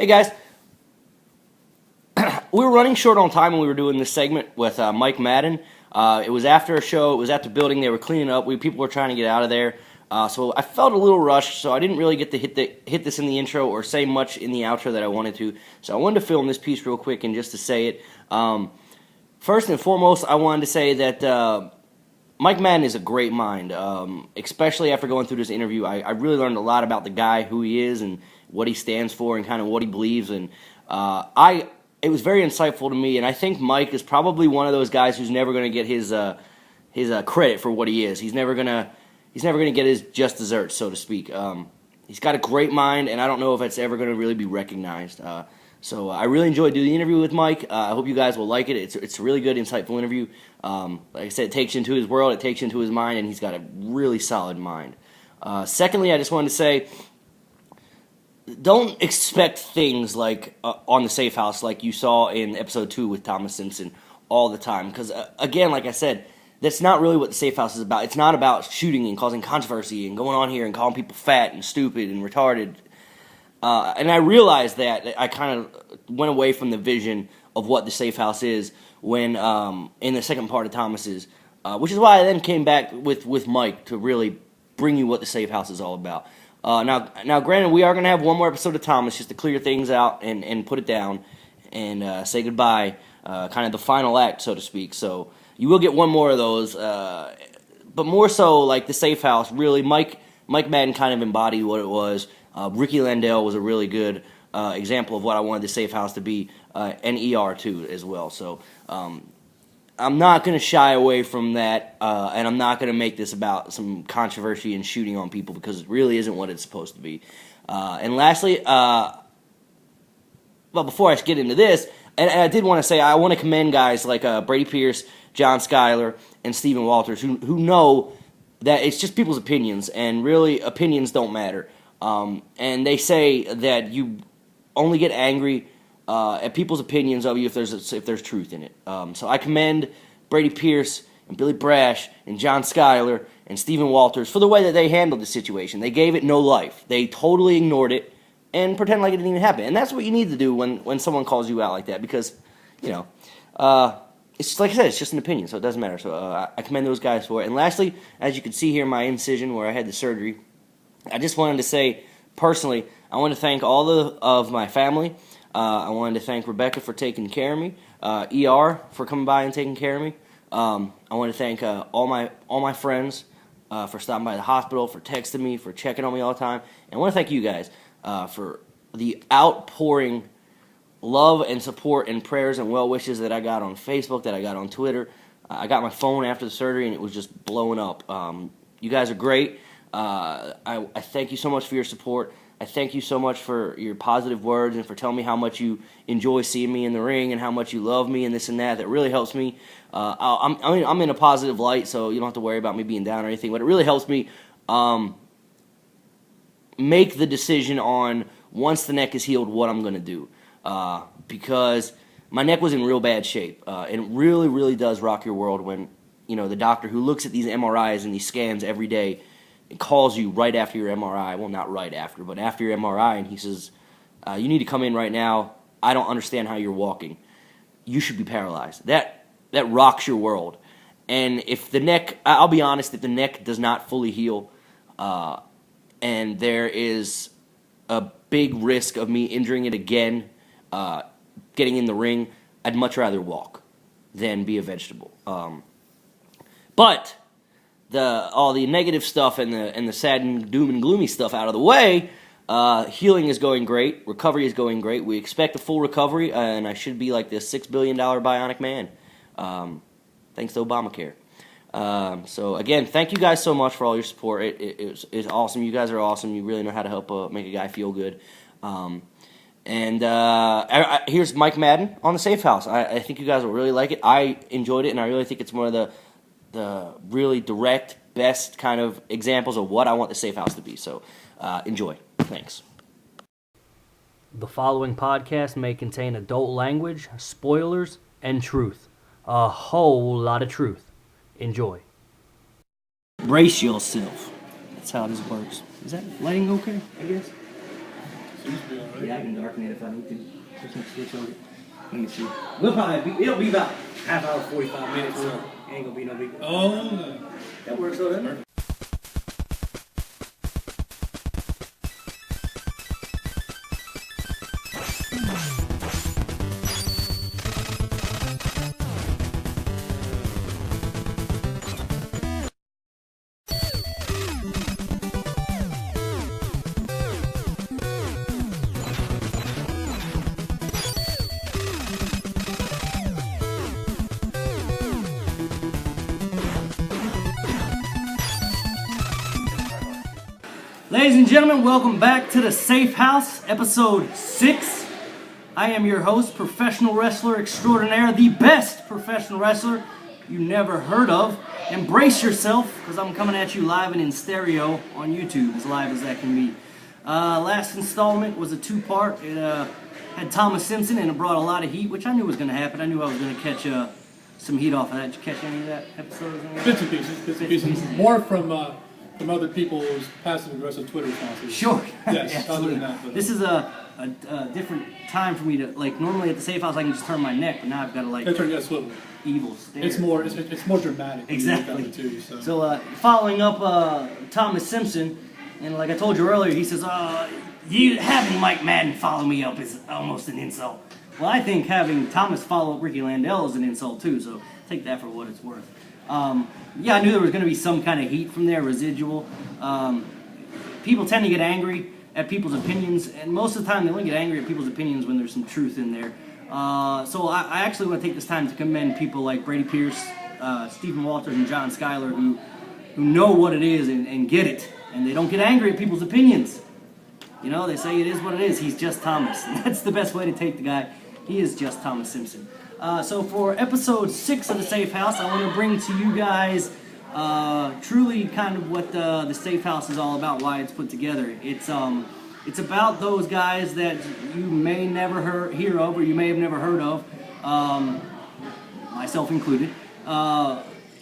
Hey guys, we were running short on time when we were doing this segment with Mike Madden. It was after a show. It was at the building. They were cleaning up. People were trying to get out of there. So I felt a little rushed, so I didn't really get to hit this in the intro or say much in the outro that I wanted to. So I wanted to film this piece real quick and just to say it. First and foremost, I wanted to say that Mike Madden is a great mind, especially after going through this interview. I really learned a lot about the guy, who he is, and what he stands for, and kind of what he believes. And it was very insightful to me. And I think Mike is probably one of those guys who's never going to get his credit for what he is. He's never gonna get his just desserts, so to speak. He's got a great mind, and I don't know if it's ever going to really be recognized. So I really enjoyed doing the interview with Mike. I hope you guys will like it. It's a really good, insightful interview. Like I said, it takes you into his world, it takes you into his mind, and he's got a really solid mind. Secondly, I just wanted to say, don't expect things like on the Safe House like you saw in episode 2 with Thomas Simpson all the time. Because, again, like I said, that's not really what the Safe House is about. It's not about shooting and causing controversy and going on here and calling people fat and stupid and retarded. And I realized that I kind of went away from the vision of what the Safe House is when in the second part of Thomas's, which is why I then came back with Mike to really bring you what the Safe House is all about. Now, granted, we are going to have one more episode of Thomas just to clear things out and put it down and say goodbye, kind of the final act, so to speak. So you will get one more of those, but more so like the Safe House. Really, Mike Madden kind of embodied what it was. Ricky Landell was a really good example of what I wanted the Safe House to be, and ER too as well. So I'm not going to shy away from that, and I'm not going to make this about some controversy and shooting on people because it really isn't what it's supposed to be. And lastly, well, before I get into this, and I did want to say I want to commend guys like Brady Pierce, John Schuyler, and Stephen Walters who know that it's just people's opinions, and really opinions don't matter. And they say that you only get angry at people's opinions of you if there's truth in it. So I commend Brady Pierce and Billy Brash and John Schuyler and Stephen Walters for the way that they handled the situation. They gave it no life. They totally ignored it and pretend like it didn't even happen. And that's what you need to do when someone calls you out like that because, it's like I said, it's just an opinion, so it doesn't matter. So I commend those guys for it. And lastly, as you can see here, my incision where I had the surgery, I just wanted to say, personally, I want to thank all of my family. I wanted to thank Rebecca for taking care of me, ER for coming by and taking care of me. I want to thank all my friends for stopping by the hospital, for texting me, for checking on me all the time. And I want to thank you guys for the outpouring love and support and prayers and well wishes that I got on Facebook, that I got on Twitter. I got my phone after the surgery, and it was just blowing up. You guys are great. I thank you so much for your support. I thank you so much for your positive words and for telling me how much you enjoy seeing me in the ring and how much you love me and this and that. That really helps me. I'm in a positive light, so you don't have to worry about me being down or anything. But it really helps me make the decision on, once the neck is healed, what I'm going to do. Because my neck was in real bad shape. And it really, really does rock your world when, the doctor who looks at these MRIs and these scans every day calls you right after your MRI. Well, not right after, but after your MRI, and he says, you need to come in right now. I don't understand how you're walking. You should be paralyzed. That rocks your world. And if the neck, I'll be honest, if the neck does not fully heal, and there is a big risk of me injuring it again, getting in the ring, I'd much rather walk than be a vegetable. But all the negative stuff and the sad and doom and gloomy stuff out of the way, healing is going great. Recovery is going great. We expect a full recovery, and I should be like this $6 billion bionic man, thanks to Obamacare. So again, thank you guys so much for all your support. It's awesome. You guys are awesome. You really know how to help make a guy feel good. And here's Mike Madden on the Safe House. I think you guys will really like it. I enjoyed it, and I really think it's one of the really direct, best kind of examples of what I want the Safe House to be. So enjoy. Thanks. The following podcast may contain adult language, spoilers, and truth. A whole lot of truth. Enjoy. Brace yourself. That's how this works. Is that lighting okay, I guess? Seems to be all right. Yeah, I can darken it if I need to. Just need to switch over. Let me see. It'll be about half hour, 45 minutes, so it ain't gonna be no big deal. Oh, That works though, doesn't it? Ladies and gentlemen, welcome back to the Safe House, episode 6. I am your host, professional wrestler extraordinaire, the best professional wrestler you never heard of. Embrace yourself, because I'm coming at you live and in stereo on YouTube, as live as that can be. Last installment was a 2-part. It had Thomas Simpson, and it brought a lot of heat, which I knew was going to happen. I knew I was going to catch some heat off of that. Did you catch any of that episode? bits and pieces. More from other people's passive-aggressive Twitter responses. Sure. Yes, Absolutely. other than that. But, This is a different time for me to, like, normally at the safe house I can just turn my neck, but now I've got to, like, swivel. evil stare. It's more dramatic. when you look Exactly. at it too, so. So, following up Thomas Simpson, and like I told you earlier, he says, you having Mike Madden follow me up is almost an insult. Well, I think having Thomas follow up Ricky Landell is an insult too, so take that for what it's worth. Yeah, I knew there was going to be some kind of heat from there, residual. People tend to get angry at people's opinions, and most of the time they only get angry at people's opinions when there's some truth in there. So I actually want to take this time to commend people like Brady Pierce, Stephen Walters, and John Schuyler who know what it is and get it, and they don't get angry at people's opinions. You know, they say it is what it is. He's just Thomas. And that's the best way to take the guy. He is just Thomas Simpson. So for episode 6 of the Safe House, I want to bring to you guys truly kind of what the Safe House is all about, why it's put together. It's about those guys that you may never hear of, or you may have never heard of, myself included.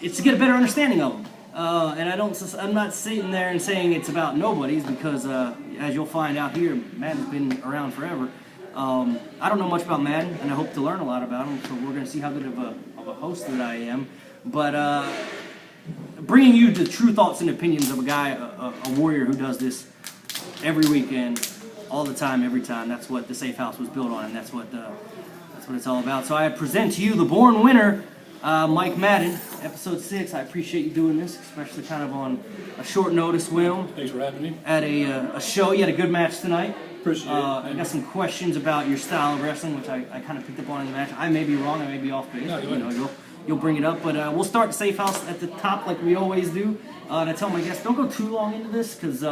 It's to get a better understanding of them. And I'm not sitting there and saying it's about nobodies, because as you'll find out here, Madden's been around forever. I don't know much about Madden, and I hope to learn a lot about him, so we're going to see how good of a host that I am. But bringing you the true thoughts and opinions of a guy, a warrior who does this every weekend, all the time, every time. That's what the Safe House was built on, and that's what it's all about. So I present to you the born winner, Mike Madden, episode 6. I appreciate you doing this, especially kind of on a short notice, Will. Thanks for having me. At a show. You had a good match tonight. Appreciate it. I got some questions about your style of wrestling, which I kind of picked up on in the match. I may be wrong, I may be off base. No, You'll bring it up, but we'll start the Safe House at the top like we always do. And I tell my guests, don't go too long into this, because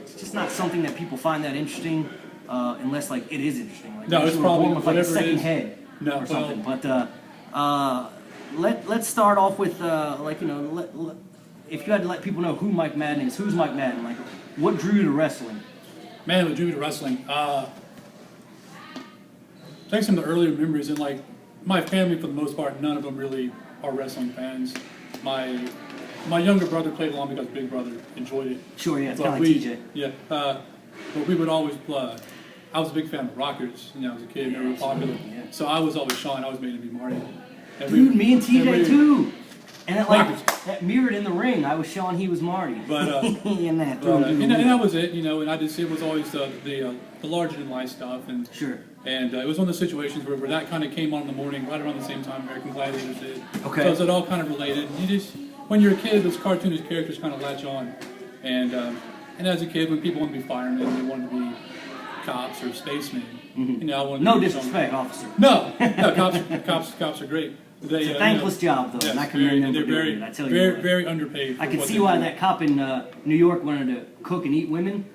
it's just not something that people find that interesting, unless like it is interesting. Like, No, it's probably born with like a whatever it second is. head No, or something. But let's start off with if you had to let people know who Mike Madden is, who's Mike Madden? Like, what drew you to wrestling? Man, what drew me to wrestling? Take some of the earlier memories, and like my family, for the most part, none of them really are wrestling fans. My younger brother played along because Big Brother enjoyed it. Sure, yeah, it's But kind of like TJ. Yeah, but we would always play. I was a big fan of Rockers, you know, as a kid, they were popular. Yeah. So I was always Sean, I was made to be Marty. And Dude, me and TJ too. And it, Rockers. that mirrored in the ring. I was Sean, he was Marty. But and that and that was it, you know. And it was always the larger than life stuff, and Sure. And it was one of the situations where that kind of came on in the morning, right around the same time American Gladiators did. Okay. So it all kind of related. You just, when you're a kid, those cartoonish characters kind of latch on. And as a kid, when people wanted to be firemen, they wanted to be cops or spacemen. Mm-hmm. You know, I wanted No to be disrespect, officer. No, cops are great. They, It's a thankless job, though, yes, and I commend them for they're doing very, it. I tell you very, what. very underpaid. For I can what see they why do. that cop in New York wanted to cook and eat women.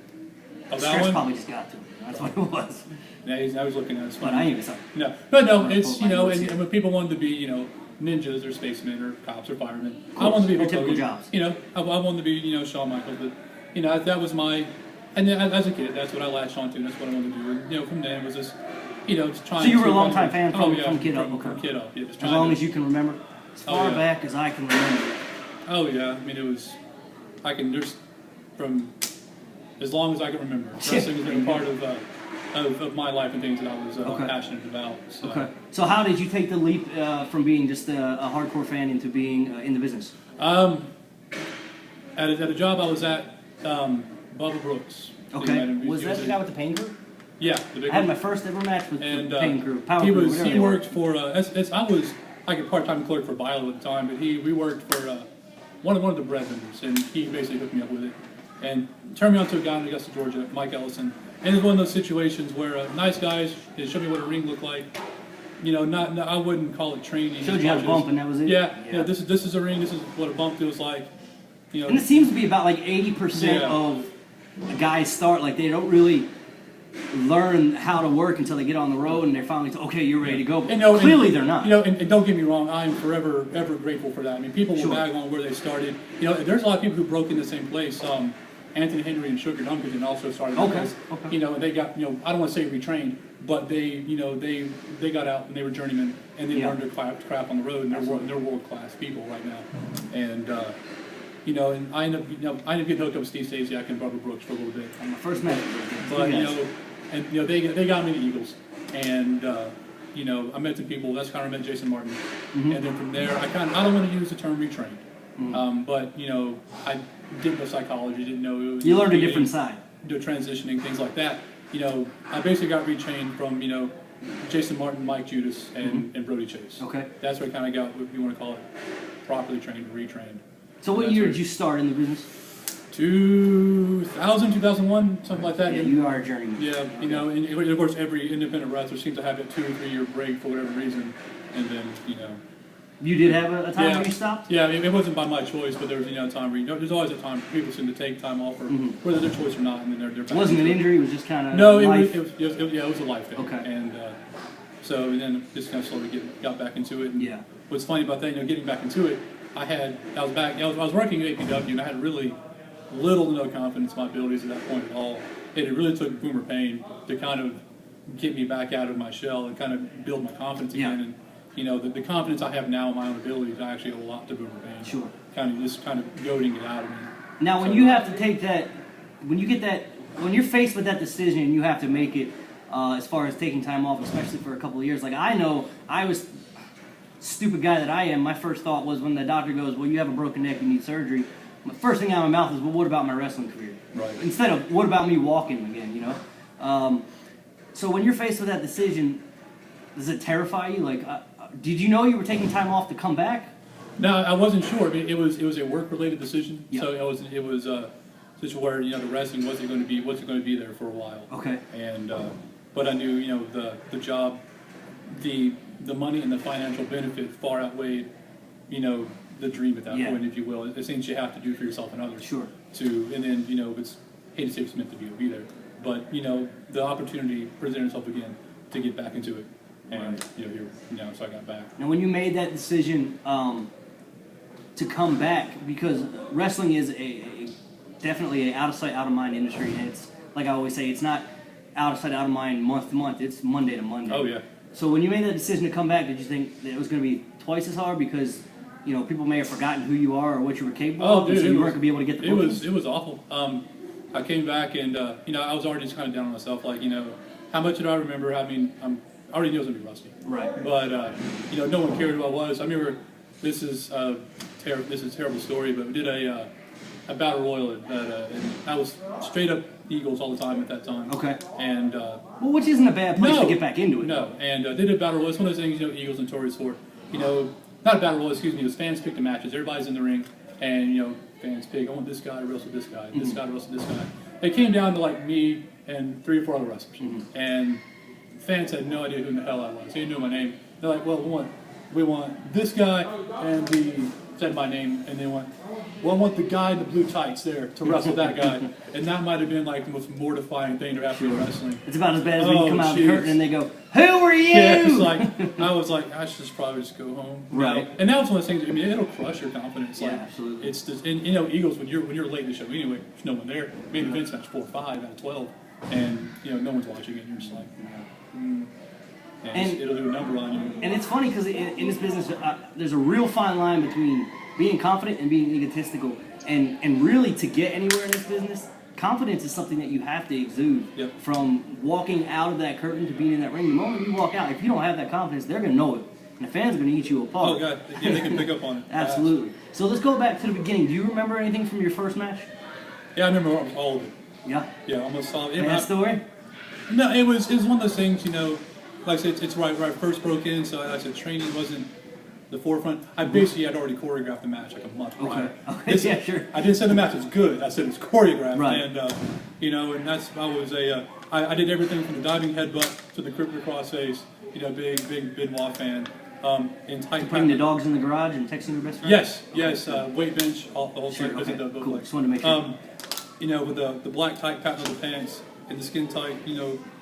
Oh, that Stress one? probably just got to him. That's what it was. Yeah, I was looking at it. But I ain't even sorry. No, but no, it's, you know, and when people wanted to be, you know, ninjas or spacemen or cops or firemen, I wanted to be Your Hulk typical Hogan. jobs. You know, I wanted to be, you know, Shawn Michaels, but, you know, that was my, and then as a kid, that's what I latched onto, and that's what I wanted to do. And, you know, from then it was just, you know, just trying to... So you were a long-time fan from kid up? From kid up, yeah. Just As trying long to, as you can remember. As far yeah. back as I can remember. Oh, yeah, I mean, it was, there's, from as long as I can remember. Wrestling has been a part of my life and things that I was passionate about. So. Okay. So how did you take the leap from being just a hardcore fan into being in the business? At a job I was at, Bubba Brooks. Okay. Was that the guy with the pain crew? Yeah. The big I had one. my first ever match with the pain crew. He worked for. I was like a part-time clerk for Bio at the time, but we worked for one of the bread vendors, and he basically hooked me up with it and turned me on to a guy in Augusta, Georgia, Mike Ellison. And it's one of those situations where nice guys, they showed me what a ring looked like. You know, I wouldn't call it training. Showed you how to bump, and that was it. Yeah. This is a ring. This is what a bump feels like. You know, and it seems to be about like 80% of the guys start like they don't really learn how to work until they get on the road and they're finally okay, you're ready to go. But clearly they're not. You know, and don't get me wrong, I'm forever ever grateful for that. I mean, people will bag on where they started. You know, there's a lot of people who broke in the same place. Anthony Henry and Sugar Dunkerton also started. Okay. You know, and they got, you know, I don't want to say retrained, but they got out and they were journeymen and they learned their crap on the road, and they're world class people right now. And you know, and I ended up getting hooked up with Steve Stasiak and Bubba Brooks for a little bit. On my first match. But you know, they got me to Eagles, and you know, I met some people. That's kind of met Jason Martin, and then from there, I don't want to use the term retrained, but you know, I didn't know psychology, didn't know you learned a different side, transitioning, things like that. You know, I basically got retrained from Jason Martin, Mike Judas, and Brody Chase. Okay, that's where I kind of got what you want to call it, properly trained, retrained. So what year did you start in the business? 2000, 2001, something like that. Yeah, you are a journeyman. Yeah, you know, and of course every independent wrestler seems to have a 2 or 3 year break for whatever reason, and then, you know. You did have a time where you stopped? Yeah, I mean, it wasn't by my choice, but there was, a time where, there's always a time for people seem to take time off, or whether their choice or not, and then they're back. It wasn't an injury, it was just kind of No, life? it was a life thing. Okay. And and then just kind of slowly got back into it. And what's funny about that, getting back into it, I was working at APW, and I had really little to no confidence in my abilities at that point at all. And it really took Boomer Payne to kind of get me back out of my shell and kind of build my confidence again. And the confidence I have now in my own abilities, I actually owe a lot to Boomer Payne. Sure. Kind of goading it out of me. Now, when you have to take that, when you're faced with that decision and you have to make it, as far as taking time off, especially for a couple of years, like I know I was. Stupid guy that I am, my first thought was when the doctor goes, well, you have a broken neck, you need surgery. My first thing out of my mouth is, well, what about my wrestling career? Right. Instead of, what about me walking again, So when you're faced with that decision, does it terrify you? Like, did you know you were taking time off to come back? No, I wasn't sure. I mean, it was a work-related decision. Yep. So it was a situation where, the wrestling wasn't going to be there for a while. Okay. And, but I knew, the job, the money and the financial benefit far outweighed, the dream at that point, if you will. It's things you have to do for yourself and others. Sure. And then, it's, hate to say it's meant to be there. But, the opportunity presented itself again to get back into it. And, so I got back. Now, when you made that decision to come back, because wrestling is definitely an out of sight, out of mind industry, and it's, like I always say, it's not out of sight, out of mind month to month, it's Monday to Monday. Oh, yeah. So when you made that decision to come back, did you think that it was going to be twice as hard because, people may have forgotten who you are or what you were capable of, dude, so you weren't going to be able to get the bookings? It was awful. I came back and, I was already just kind of down on myself, like, how much did I remember? I mean, I already knew I was going to be rusty. Right. But, no one cared who I was. I remember, this is a terrible story, but we did a battle royal, and I was straight up Eagles all the time at that time. Okay. And well, which isn't a bad place to get back into it. No, and they did a battle royal. It's one of those things, Eagles and Tories for. Not a battle royal, excuse me. It was fans pick the matches. Everybody's in the ring, and fans pick. I want this guy to wrestle this guy. This guy to wrestle this guy. It came down to like me and 3 or 4 other wrestlers, and fans had no idea who in the hell I was. They didn't know my name. They're like, well, we want this guy, and said my name, and they went, well, I want the guy in the blue tights there to wrestle that guy. And that might have been like the most mortifying thing to have to be wrestling. It's about as bad as when you come out of the curtain and they go, who are you? Yeah, it's like, I was like, I should just probably just go home. Right. And that was one of those things, I mean, it'll crush your confidence. Yeah, like, absolutely. It's just, and Eagles, when you're late in the show anyway, there's no one there. Maybe Vince match 4 or 5 out of 12. And, no one's watching it, and you're just like, and it'll do a number on you. And it's funny because in this business, there's a real fine line between being confident and being egotistical. And really, to get anywhere in this business, confidence is something that you have to exude Yep. from walking out of that curtain to being in that ring. The moment you walk out, if you don't have that confidence, they're going to know it. And the fans are going to eat you apart. Oh, God. Yeah, they can pick up on it. Absolutely. So let's go back to the beginning. Do you remember anything from your first match? Yeah, I remember all of it. Yeah. Yeah, almost all of it. Bad story? No, it was one of those things, like I said, it's right where I first broke in, so like I said training wasn't the forefront. I basically had already choreographed the match like a month prior. Okay, yeah, sure. I didn't say the match was good, I said it's choreographed. Right. And, and that's, I did everything from the diving headbutt to the crippler crossface, big Benoit fan. In tight Putting the dogs in the garage and texting your best friend? Yes, weight bench, the whole Sure, thing. okay, cool. Just wanted to make sure. With the black tight pattern on the pants and the skin tight,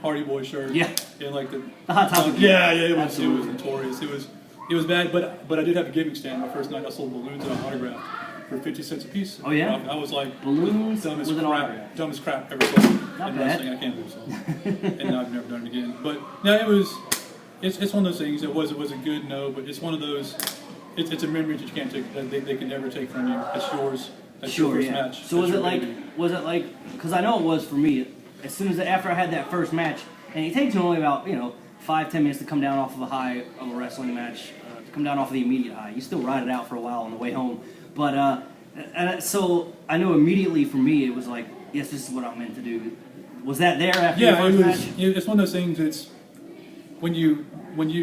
Hardy Boy shirt. Yeah. And like the Hot Topic. it was notorious. It was bad, but I did have a gimmick stand. My first night I sold balloons and an autograph for 50 cents a piece. Oh yeah. I was like balloons dumbest with an autograph. Dumbest crap ever sold. Not in bad. wrestling. I can't believe so. And I've never done it again. But no, it was. It's one of those things. Was a good no, but it's one of those. It's a memory that you can't take. That they can never take from you. That's yours. That's your first match. So was it like? Because I know it was for me. As soon as after I had that first match, and it takes only about 5-10 minutes to come down off of a high of a wrestling match, to come down off of the immediate high. You still ride it out for a while on the way home, but so I know immediately for me it was like, yes, this is what I'm meant to do. Was that there after your first match? It's one of those things. It's when you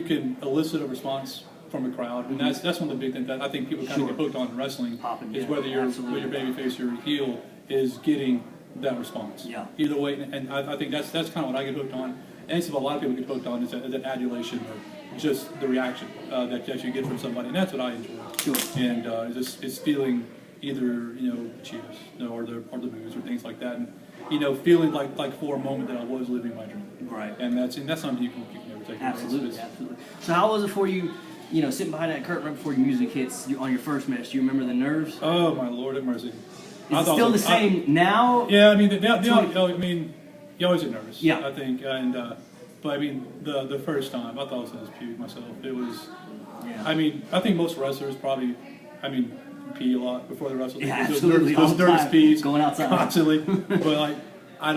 can elicit a response from a crowd, and that's one of the big things that I think people kind of get hooked on in wrestling. is whether you're babyface or heel is getting that response. Yeah. Either way, and I think that's kind of what I get hooked on. And it's what a lot of people get hooked on is that adulation or just the reaction that you get from somebody, and that's what I enjoy. Sure. And it's feeling either cheers or the boos or things like that, and feeling like for a moment that I was living my dream. Right. And that's something you can never take. Absolutely. So how was it for you? Sitting behind that curtain right before your music hits on your first match. Do you remember the nerves? Oh my Lord have mercy. Is it still the same now? Yeah, I mean, you always get nervous. Yeah. I think, and but I mean, the first time I thought I was going to puke myself. It was. Yeah. I mean, I think most wrestlers probably, pee a lot before the wrestle. Yeah, absolutely. Those nervous pees going outside constantly. But like, I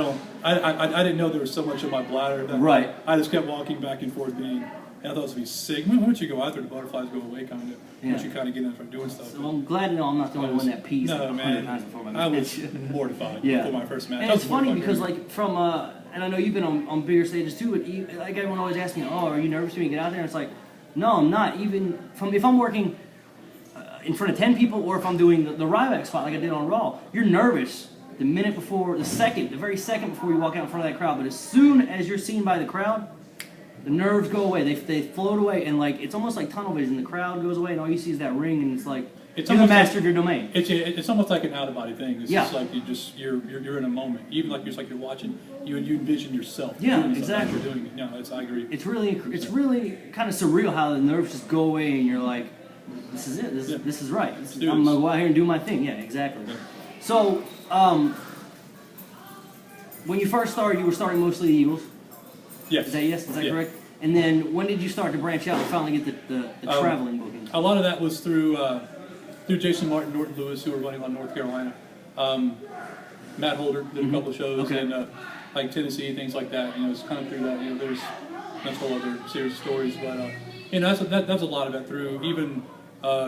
didn't know there was so much in my bladder that right. I just kept walking back and forth being. And I thought it was going to be sick. Once you go out there, the butterflies go away, kind of. Yeah. Once you kind of get in and start doing stuff. So I'm glad to know I'm not the only one that pees. No, man. Times before my I match. was mortified Yeah. before my first match. And it's funny because, like, from, and I know you've been on bigger stages too, but like everyone always asks me, oh, are you nervous when you get out there? And it's like, no, I'm not. Even if I'm working in front of 10 people or if I'm doing the Ryback spot like I did on Raw, you're nervous the minute before, the very second before you walk out in front of that crowd. But as soon as you're seen by the crowd, the nerves go away. They float away, and like it's almost like tunnel vision. The crowd goes away, and all you see is that ring, and it's like you've mastered your domain. It's almost like an out of body thing. It's Yeah. just like you're in a moment. Even like you're watching, you envision yourself. Yeah, doing exactly. You're doing it. No, I agree. It's really kind of surreal how the nerves just go away, and you're like, this is it. This is right. I'm gonna go out here and do my thing. Yeah, exactly. Yeah. So, when you first started, you were starting mostly the Eagles. Yes. Is that correct? And then when did you start to branch out and finally get the traveling bookings? A lot of that was through Jason Martin, Norton Lewis, who were running on North Carolina. Matt Holder did a couple of shows, and like Tennessee, things like that. It's kind of through that. There's that's a whole other series of stories, but that's a lot of it through even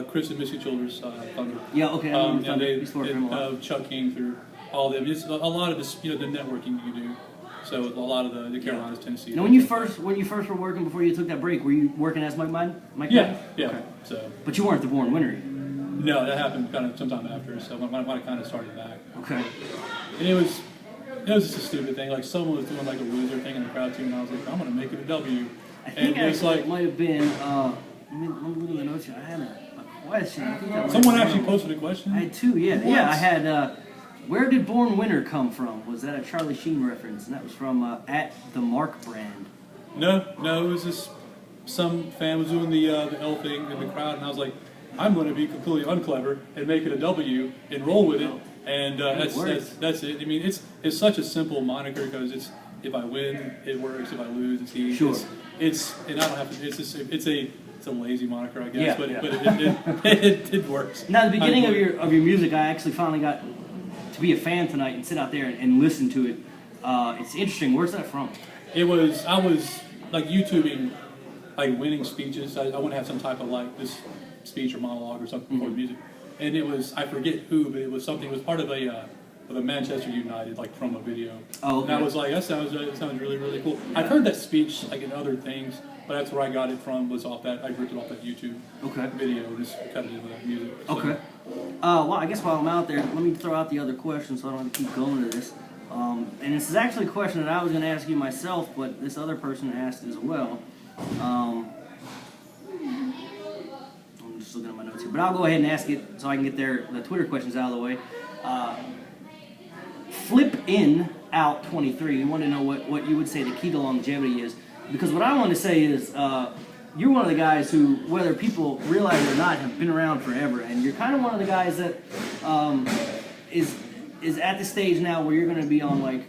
Chris and Missy Childers Thunder. Yeah, okay. Chuck came through all of them. It's a lot of this, the networking you do. So a lot of the Carolinas, Tennessee. Now, when you first were working before you took that break, were you working as Mike Madden? Yeah. Okay. So. But you weren't the born winner. No, that happened kind of sometime after. So when I kind of started back. Okay. And it was just a stupid thing. Like someone was doing like a loser thing in the crowd too, and I was like, I'm gonna make it a W. I think it might have been. I'm looking at the notes here. I had a question. I think that someone actually posted a question. I had two. Yeah. What? Yeah. I had. Where did Born Winner come from? Was that a Charlie Sheen reference? And that was from at the Mark brand. No, it was just some fan was doing the L thing in the crowd, and I was like, I'm going to be completely unclever and make it a W and roll with it, and that's it. I mean, it's such a simple moniker because it's if I win, it works. If I lose, it's easy. Sure. It's and I don't have to. It's a lazy moniker, I guess, but yeah. it works. Now, the beginning of your music, I actually finally got to be a fan tonight and sit out there and listen to it. It's interesting. Where's that from? I was like YouTubing, like winning speeches. I want to have some type of like this speech or monologue or something before the music. And it was, I forget who, but it was something, it was part of a Manchester United, like from a video. Oh, okay. And I was like, that sounds really, really cool. Yeah. I've heard that speech like in other things, but that's where I got it from, was off that, I ripped it off that YouTube video, just cut it into that music. So. Okay. Well, I guess while I'm out there, let me throw out the other question so I don't have to keep going to this. And this is actually a question that I was going to ask you myself, but this other person asked as well. I'm just looking at my notes here, but I'll go ahead and ask it so I can get the Twitter questions out of the way. Flip in out 23. You want to know what you would say the key to longevity is, because what I want to say is you're one of the guys who, whether people realize it or not, have been around forever, and you're kind of one of the guys that is at the stage now where you're going to be on like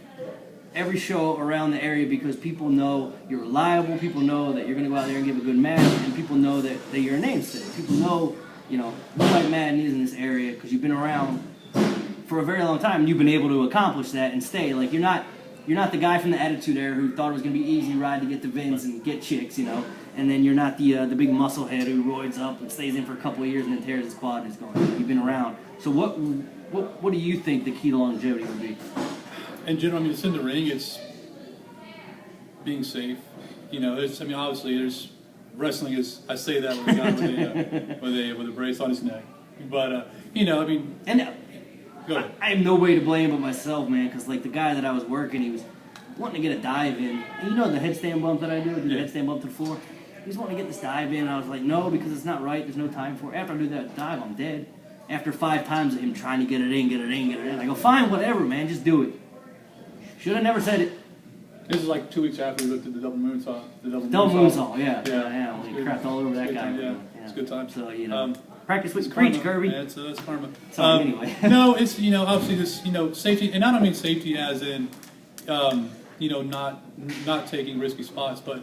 every show around the area because people know you're reliable, people know that you're going to go out there and give a good match, and people know that you're a namesake. People know, who Mike Madden is in this area because you've been around for a very long time and you've been able to accomplish that and stay. Like you're not the guy from the Attitude Era who thought it was going to be easy ride to get to Vince and get chicks, and then you're not the big muscle head who roids up and stays in for a couple of years and then tears his quad and is gone. You've been around. So what do you think the key to longevity would be? In general, it's in the ring. It's being safe. Obviously, there's wrestling is. I say that with a guy with a brace on his neck, but And I have nobody to blame but myself, man. Because like the guy that I was working, he was wanting to get a dive in. And the headstand bump that I do, the headstand bump to the floor. He was wanting to get this dive in. And I was like, no, because it's not right. There's no time for it. After I do that dive, I'm dead. After 5 times of him trying to get it in, I go, fine, whatever, man, just do it. Should have never said it. This is like 2 weeks after we looked at the double moonsault. The double moonsault, yeah. Well, he crapped all over that guy. Yeah, it's a good time. So, practice what you preach, Kirby. Yeah, it's karma. So, anyway. No, it's, obviously this, safety, and I don't mean safety as in, not taking risky spots, but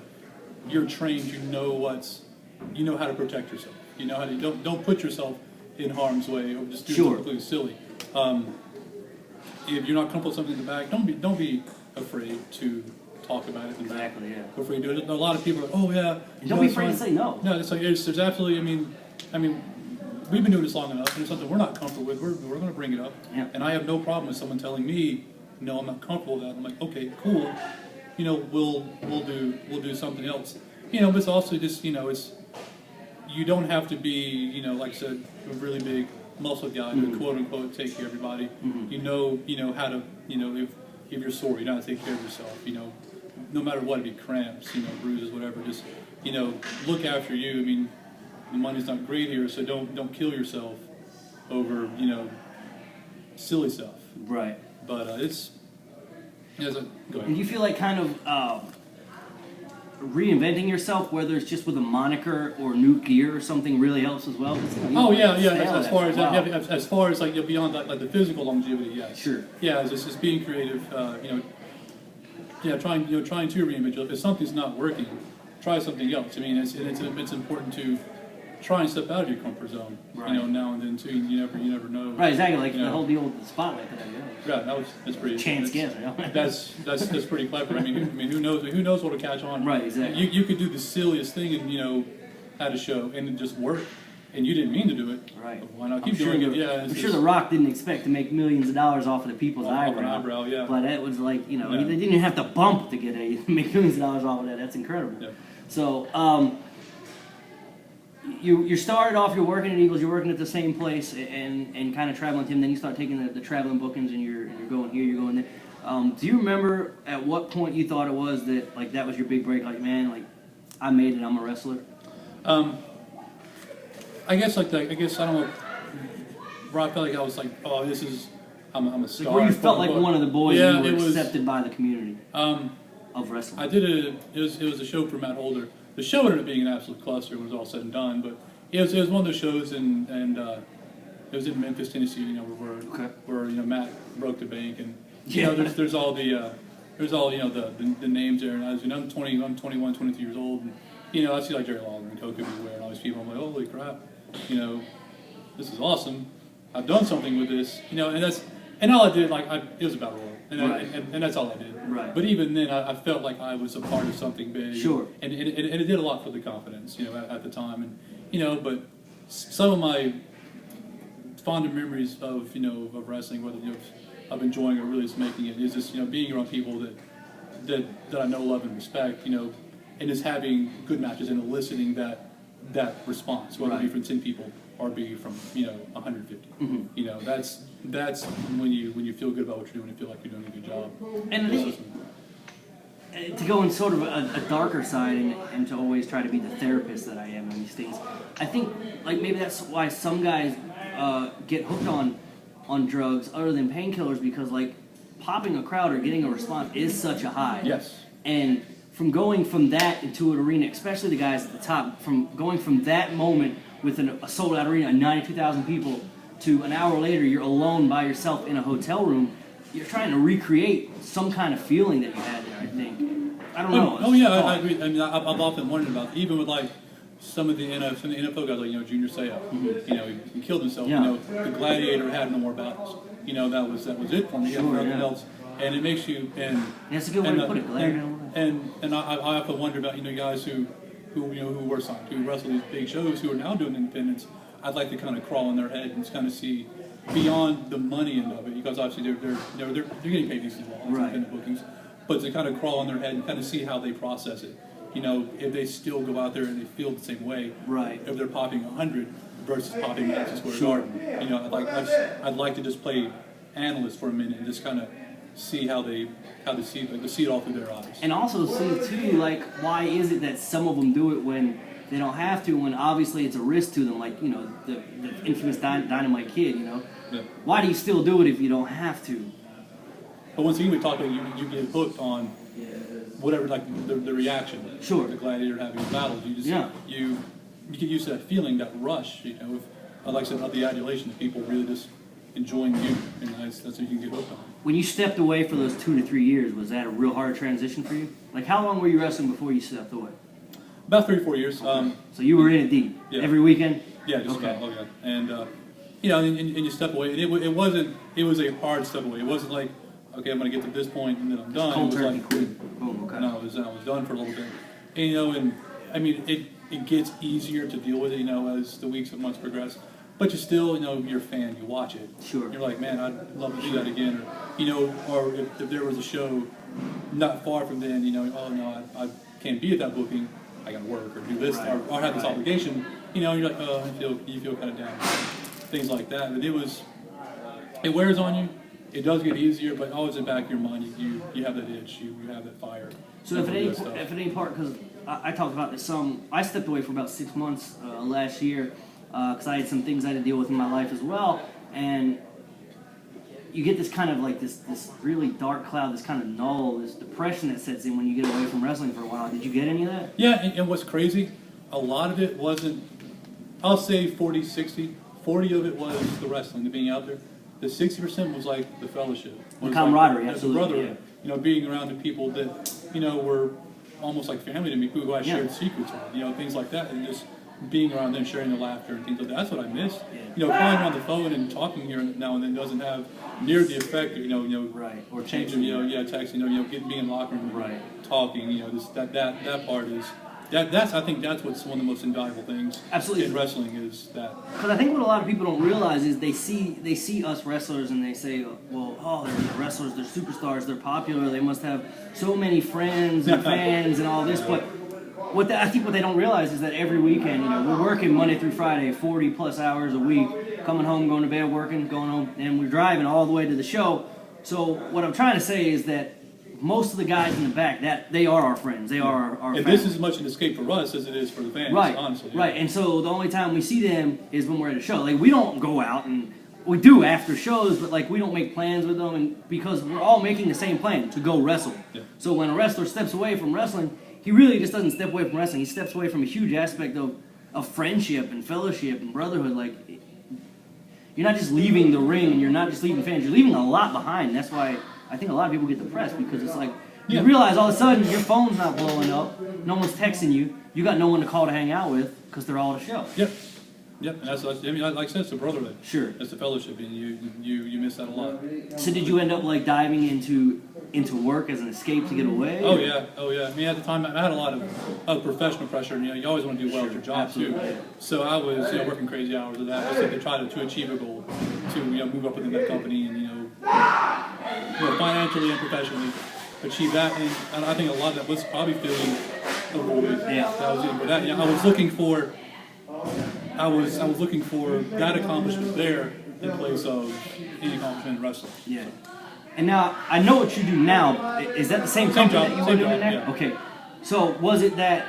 you're trained, you know how to protect yourself. You know how to, don't put yourself in harm's way or just do something completely silly. If you're not comfortable with something in the back, don't be afraid to talk about it in the back. Exactly, yeah. Before you do it. A lot of people are like, oh yeah. And don't be afraid to say no. No, it's like there's absolutely. I mean, we've been doing this long enough, and it's something we're not comfortable with. We're going to bring it up, and I have no problem with someone telling me, no, I'm not comfortable with that. I'm like, okay, cool. We'll do something else. But it's also just it's. You don't have to be, like I said, a really big muscle guy to quote unquote take care of everybody. You know how to, if you're sore, you know how to take care of yourself. No matter what, it be cramps, bruises, whatever. Just, look after you. The money's not great here, so don't kill yourself over, silly stuff. Right. But go ahead. And you feel like kind of reinventing yourself, whether it's just with a moniker or new gear or something, really helps as well? Yeah. As far as like beyond like the physical longevity, yes. Sure. Yeah, it's just being creative. Trying to reinvent yourself. If something's not working, try something else. It's important to try and step out of your comfort zone. Right. Now and then too. You never know. Right, exactly. Like the whole deal with the spotlight that I did. Yeah, that's pretty. Chance guess. That's pretty clever. Who knows what'll catch on? Right, exactly. You could do the silliest thing and at a show and it just work, and you didn't mean to do it. Right. But why not keep doing it? Yeah. I'm sure The Rock didn't expect to make millions of dollars off of the people's eyebrow. Yeah. But it was like they didn't even have to bump to get make millions of dollars off of that. That's incredible. Yeah. So. You started off, you're working at Eagles, you're working at the same place and kind of traveling with him, then you start taking the traveling bookings and you're going here, you're going there. Do you remember at what point you thought it was that like that was your big break, like man, like I made it, I'm a wrestler? I guess I don't know where I felt like I was like, oh, this is I'm a star. Like where you felt like one of the boys yeah, and you were accepted by the community of wrestling. I did it was a show for Matt Holder. The show ended up being an absolute cluster when it was all said and done, but it was one of those shows, and it was in Memphis, Tennessee, where Matt broke the bank, and there's all the names there, and I was I'm 21, 23 years old, and I see like Jerry Lawler and Coco Beware and all these people. I'm like, holy crap, this is awesome. I've done something with this, and And all I did, it was a battle royal, and, Right. and that's all I did. Right. But even then, I felt like I was a part of something big. Sure. And it did a lot for the confidence, at the time. And, but some of my fonder memories of wrestling, whether of enjoying or really just making it, is just being around people that I know, love, and respect, and just having good matches and eliciting that response, whether it be from 10 people or be from 150. Mm-hmm. That's when you feel good about what you're doing and feel like you're doing a good job. And I think, to go in sort of a darker side and to always try to be the therapist that I am in these things, I think maybe that's why some guys get hooked on drugs other than painkillers, because popping a crowd or getting a response is such a high. Yes. And from going from that into an arena, especially the guys at the top, from going from that moment with a sold-out arena, 92,000 people, to an hour later you're alone by yourself in a hotel room, you're trying to recreate some kind of feeling that you had there, I think. I don't know. Oh yeah, I agree. I mean, I've often wondered about, even with some of the NFL guys, Junior Seau, he killed himself. Yeah. The Gladiator had no more battles. That was it for me. He had nothing else, and it makes you That's a good way to put it. Gladiator. And I often wonder about guys who were signed, who wrestle these big shows, who are now doing independence. I'd like to kind of crawl in their head and kind of see beyond the money end of it, because obviously they're getting paid decent well on independent bookings, but to kind of crawl in their head and kind of see how they process it. If they still go out there and they feel the same way, right? If they're popping 100 versus popping Madison Square Garden, I'd like to just play analyst for a minute and just kind of see how they see it all through their eyes. And also see too, why is it that some of them do it when they don't have to, when obviously it's a risk to them, the infamous Dynamite Kid, Yeah. Why do you still do it if you don't have to? But once again, we talk about you get hooked on whatever, the reaction. Sure. The Gladiator having battles, you just you get used to that feeling, that rush. If, like I said, of the adulation, that people really just enjoying you, and that's what you can get hooked on. When you stepped away for those 2 to 3 years, was that a real hard transition for you? How long were you wrestling before you stepped away? About 3 or 4 years. So you were in it deep every weekend. Yeah, just about. Oh yeah, and and you step away. And it was a hard step away. It wasn't like, okay, I'm going to get to this point and then I'm done. Cold it was turkey, like, quit. Boom, okay. No, I was done for a little bit. And and I mean, it gets easier to deal with it, as the weeks and months progress. But you still, you're a fan. You watch it. Sure. You're like, man, I'd love to do that again. Or if there was a show not far from then, oh no, I can't be at that booking. I got to work or do this or have this obligation. You're like, oh, you feel kind of down. Things like that. But it wears on you. It does get easier, but always in the back of your mind, you have that itch. You have that fire. So if it ain't part, because I talked about this some, I stepped away for about 6 months last year because I had some things I had to deal with in my life as well, and you get this kind of this really dark cloud, this kind of null, this depression that sets in when you get away from wrestling for a while. Did you get any of that? Yeah, and what's crazy, a lot of it wasn't, I'll say 40, 60, 40 of it was the wrestling, the being out there. The 60% was the fellowship. The camaraderie, absolutely. The brotherhood, being around the people that, were almost like family to me, who I shared secrets with, things like that, and just being around them, sharing the laughter and things like that. That's what I miss. Calling on the phone and talking here now and then doesn't have near the effect of, right. Or changing, texting, being in the locker room, talking, that part is, I think that's what's one of the most invaluable things in wrestling is that. Because I think what a lot of people don't realize is they see us wrestlers and they say, well, they're wrestlers, they're superstars, they're popular, they must have so many friends and fans and all this. But I think what they don't realize is that every weekend, we're working Monday through Friday, 40 plus hours a week, coming home, going to bed, working, going home, and we're driving all the way to the show. So what I'm trying to say is that most of the guys in the back, that they are our friends. They are our and family. This is as much an escape for us as it is for the fans, honestly. Right, and so the only time we see them is when we're at a show. We don't go out, and we do after shows, but we don't make plans with them, and because we're all making the same plan, to go wrestle. Yeah. So when a wrestler steps away from wrestling, he really just doesn't step away from wrestling. He steps away from a huge aspect of friendship and fellowship and brotherhood. You're not just leaving the ring, and you're not just leaving fans. You're leaving a lot behind. That's why I think a lot of people get depressed, because it's you realize all of a sudden your phone's not blowing up, no one's texting you, you got no one to call to hang out with because they're all at a show. Yep. Yep, and I mean, like I said, it's the brotherhood. Sure. It's the fellowship, and you miss that a lot. So did you end up like diving into work as an escape to get away? Oh yeah. I mean, at the time, I had a lot of professional pressure. And, you always want to do well at your job too. So I was working crazy hours of that just to try to achieve a goal, to move up within that company and financially and professionally achieve that. And I think a lot of that was probably feeling a void. Yeah. That was in for that. I was looking for. I was looking for that accomplishment there in place of any accomplishment in wrestling. Yeah. And now, I know what you do now. Is that the same company that you were doing there? Yeah. Okay. So was it that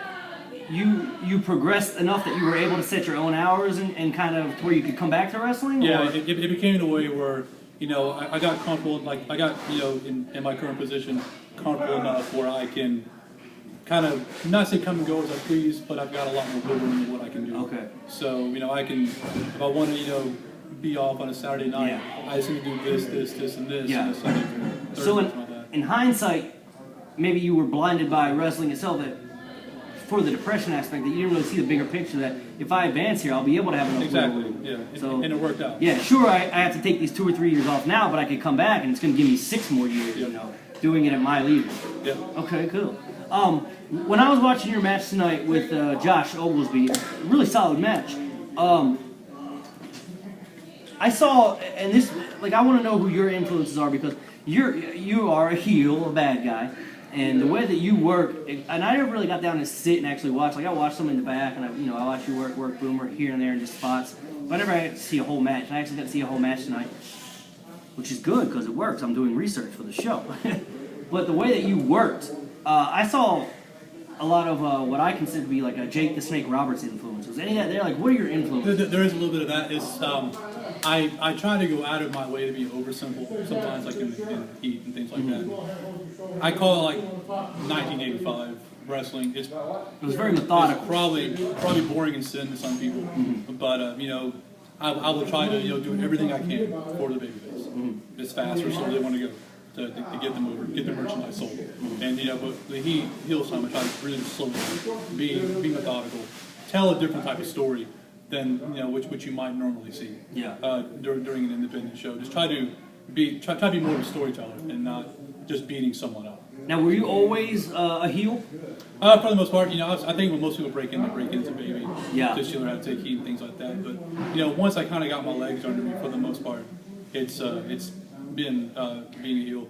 you progressed enough that you were able to set your own hours and kind of to where you could come back to wrestling? Yeah, or? it became in a way where, I got comfortable, like I got, in my current position, comfortable enough where I can kind of, not say come and go as I please, but I've got a lot more wiggle room in what I can do. Okay. So, I can, if I want to, be off on a Saturday night, Yeah. I just need to do this, and this, Yeah. and a Sunday, Thursday, So something like that. in hindsight, maybe you were blinded by wrestling itself that for the depression aspect that you didn't really see the bigger picture that if I advance here, I'll be able to have enough Exactly, wiggle room. yeah, So, and it worked out. Yeah, sure, I have to take these 2 or 3 years off now, but I could come back and it's going to give me 6 more years, Yep. doing it at my leisure. Yep. Okay, cool. When I was watching your match tonight with Josh Oglesby, really solid match. I saw, and this, like, I want to know who your influences are because you are a heel, a bad guy, and the way that you work, and I never really got down to sit and actually watch. Like, I watched some in the back, and I watch you work Boomer here and there in just spots. But I never got to see a whole match. And I actually got to see a whole match tonight, which is good because it works. I'm doing research for the show. But the way that you worked, I saw a lot of what I consider to be like a Jake the Snake Roberts influence. Was any of that there? Like, what are your influences? There is a little bit of that. It's I try to go out of my way to be oversimple sometimes, like in heat and things like that. I call it like 1985 wrestling. It was very methodical. It's probably boring and sin to some people, but I will try to do everything I can for the babyface as fast or slow they want to go. To get them over, get the merchandise sold, and but the heel time I try to really slow down, be methodical, tell a different type of story than which you might normally see. Yeah. During an independent show, just try to be more of a storyteller and not just beating someone up. Now, were you always a heel? For the most part, I think when most people break in, they break into baby. Yeah. Just to learn how to take heat and things like that. But once I kind of got my legs under me, for the most part, it's been being a heel.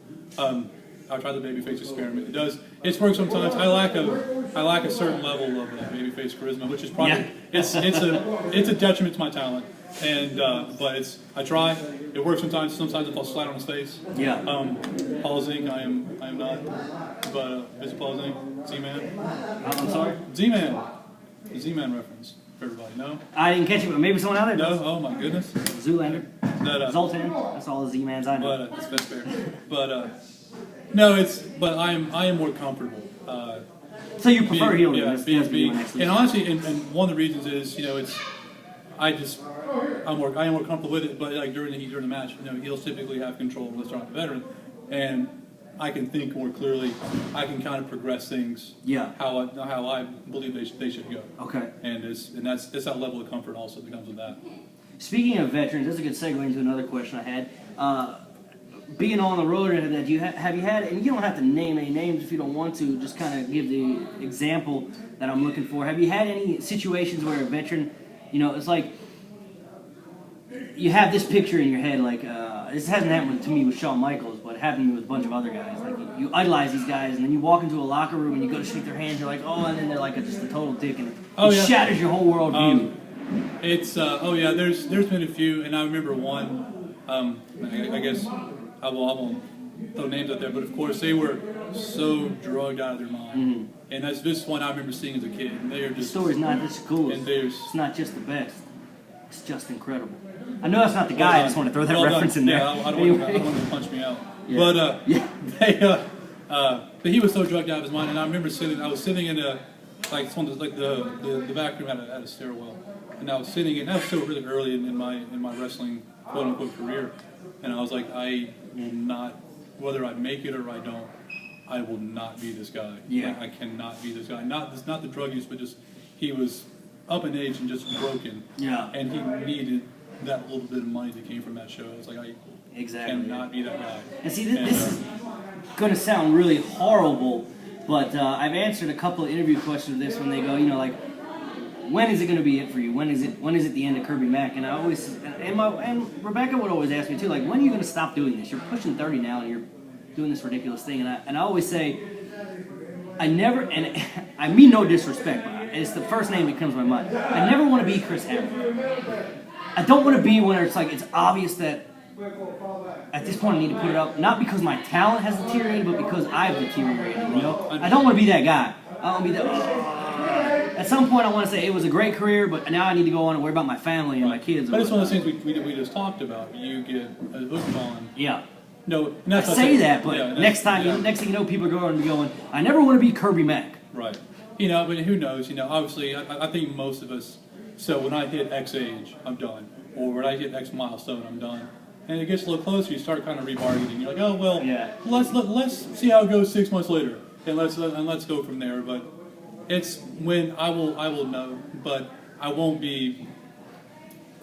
I try the babyface experiment. It's worked sometimes. I lack a certain level of babyface charisma, which is probably it's a detriment to my talent. And but I try. It works sometimes. Sometimes if I'll slide on his face. Yeah. Paul Zink, I am not. But Mr. Paul Zink, Z-Man. I'm sorry? Z-Man. The Z-Man reference for everybody. No. I didn't catch it, but maybe someone out there does. No. Oh my goodness. Zoolander. Zoltan. That's all the Z-Mans I know. But that's fair. But no, but I am more comfortable. So you prefer heel? And honestly, and one of the reasons is I am more comfortable with it. But like during the match, heels typically have control unless they're not a veteran, and I can think more clearly. I can kind of progress things. Yeah. How I believe they should go. Okay. And that's that level of comfort also that comes with that. Speaking of veterans, that's a good segue into another question I had. Being on the road, have you had, and you don't have to name any names if you don't want to, just kind of give the example that I'm looking for. Have you had any situations where a veteran, it's like you have this picture in your head, like this hasn't happened to me with Shawn Michaels, but it happened to me with a bunch of other guys. Like you idolize these guys, and then you walk into a locker room and you go to shake their hands, you're like, oh, and then they're like just a total dick, and it shatters your whole worldview. It's there's been a few, and I remember one. I guess I won't throw names out there, but of course they were so drugged out of their mind, and that's this one I remember seeing as a kid. And they are just the story's not just cool. It's not just the best. It's just incredible. I know that's not the guy. I just want to throw that reference in there. Yeah, I don't want him to punch me out. Yeah. But but he was so drugged out of his mind, and I remember I was sitting in the back room had a stairwell. And I was sitting in, that was still really early in my wrestling quote unquote career, and I was like, I will not, whether I make it or I don't, I will not be this guy. Yeah. Like, I cannot be this guy. Not the drug use, but just he was up in age and just broken. Yeah. And he needed that little bit of money that came from that show. It's like, I cannot be that guy. And see, this is going to sound really horrible, but I've answered a couple of interview questions of this when they go, like, when is it going to be it for you? When is it the end of Kirby Mack? And I always, and Rebecca would always ask me too, like, when are you going to stop doing this? You're pushing 30 now, and you're doing this ridiculous thing. And I always say, I never, and I mean no disrespect, but it's the first name that comes to my mind. I never want to be Chris Hemsworth. I don't want to be when it's like, it's obvious that at this point I need to put it up, not because my talent has deteriorated, but because I've deteriorated, I don't want to be that guy. I don't want to be that. At some point I want to say, it was a great career, but now I need to go on and worry about my family and my kids. But it's one of those things we just talked about. You get hooked on. Yeah. No, I say that, but next thing you know, people are going to be going, I never want to be Kirby Mack. Right. But who knows? Obviously, I think most of us. So when I hit X age, I'm done. Or when I hit X milestone, I'm done. And it gets a little closer, you start kind of rebargaining. You're like, oh well, let's see how it goes 6 months later, and let's go from there. But it's when I will know, but I won't be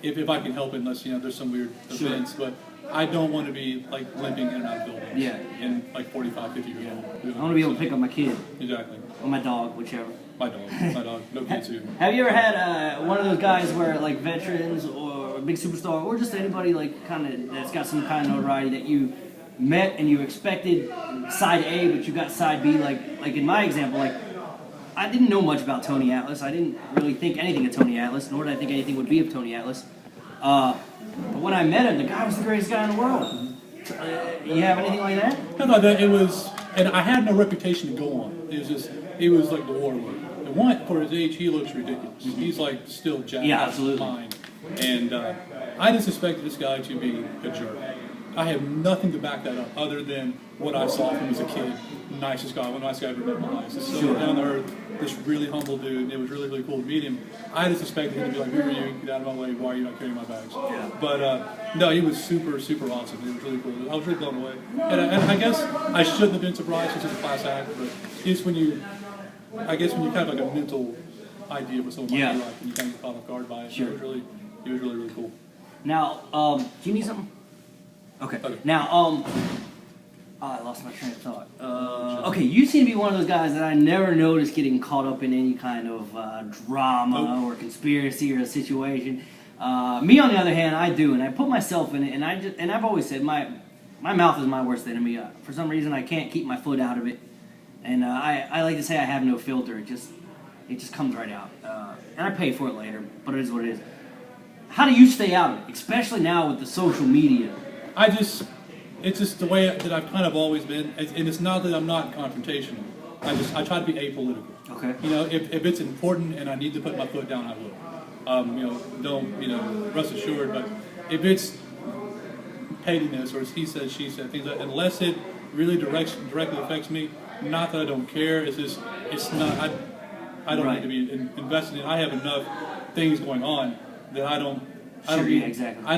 if I can help it, unless there's some weird events. But I don't want to be like limping in and out of buildings. Yeah. In like 45, 50 years old. I want to be able to pick up my kid. Exactly. Or my dog, whichever. My dog. No kids too. Have you ever had one of those guys where like veterans or a big superstar or just anybody like kind of that's got some kind of notoriety that you met and you expected side A but you got side B, like in my example, like I didn't know much about Tony Atlas. I didn't really think anything of Tony Atlas, nor did I think anything would be of Tony Atlas. But when I met him, the guy was the greatest guy in the world. You have anything like that? No, that it was, and I had no reputation to go on. It was like the warlord. And one, for his age, he looks ridiculous. He's like still jacked out of his mind. And I just suspected this guy to be a jerk. I have nothing to back that up other than what I saw from him as a kid. Nicest guy, one of the nicest guy I've ever met in my life. Just so down to earth, this really humble dude. It was really, really cool to meet him. I just suspected him to be like, who are you? Get out of my way. Why are you not carrying my bags? Yeah. But no, he was super, super awesome. It was really cool. I was really blown away. And I guess I shouldn't have been surprised since it's a class act, but it's when you have like a mental idea of what someone might be like, and you kind of get caught off guard by it. Sure. It was really, really cool. Now, do you need something? Okay. Now, I lost my train of thought. Okay, you seem to be one of those guys that I never noticed getting caught up in any kind of drama or conspiracy or a situation. Me, on the other hand, I do, and I put myself in it, and I've always said my mouth is my worst enemy. For some reason, I can't keep my foot out of it, and I like to say I have no filter. It just comes right out, and I pay for it later, but it is what it is. How do you stay out of it, especially now with the social media? It's just the way that I've kind of always been, and it's not that I'm not confrontational. I try to be apolitical. Okay. If it's important and I need to put my foot down, I will. Don't rest assured. But if it's pettiness or he said, she said, things like, unless it really directly affects me, not that I don't care. It's not. I don't need to be invested in. I have enough things going on that I don't